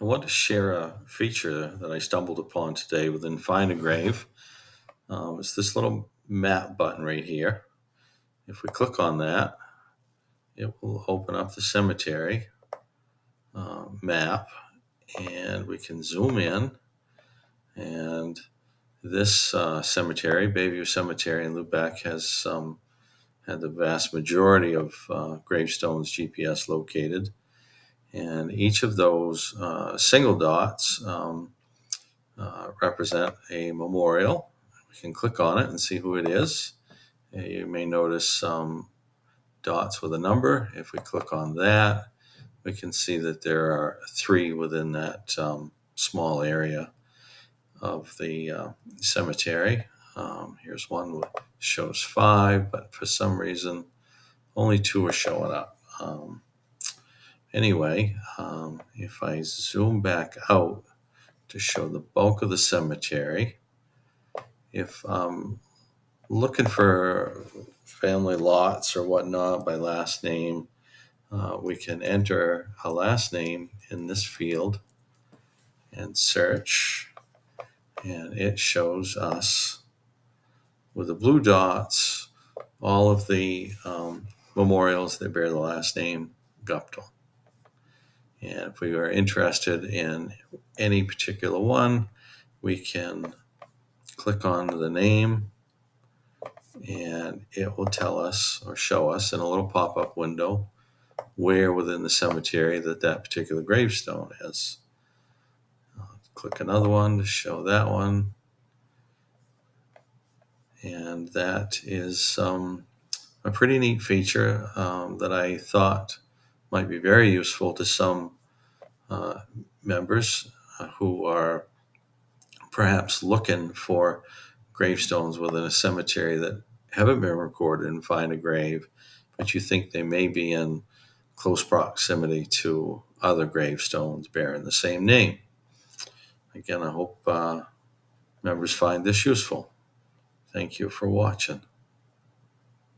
I want to share a feature that I stumbled upon today within Find a Grave. It's this little map button right here. If we click on that, it will open up the cemetery map, and we can zoom in. And this cemetery, Bayview Cemetery in Lubec, has had the vast majority of gravestones GPS located. And each of those single dots represent a memorial. We can click on it and see who it is. You may notice some dots with a number. If we click on that, we can see that there are three within that small area of the cemetery. Here's one that shows five, but for some reason, only two are showing up. If I zoom back out to show the bulk of the cemetery, if I'm looking for family lots or whatnot by last name, we can enter a last name in this field and search, and it shows us with the blue dots all of the memorials that bear the last name Guptill. And if we are interested in any particular one, we can click on the name, and it will tell us or show us in a little pop-up window where within the cemetery that particular gravestone is. Click another one to show that one. And that is a pretty neat feature that I thought might be very useful to some members who are perhaps looking for gravestones within a cemetery that haven't been recorded and Find a Grave, but you think they may be in close proximity to other gravestones bearing the same name. Again, I hope members find this useful. Thank you for watching.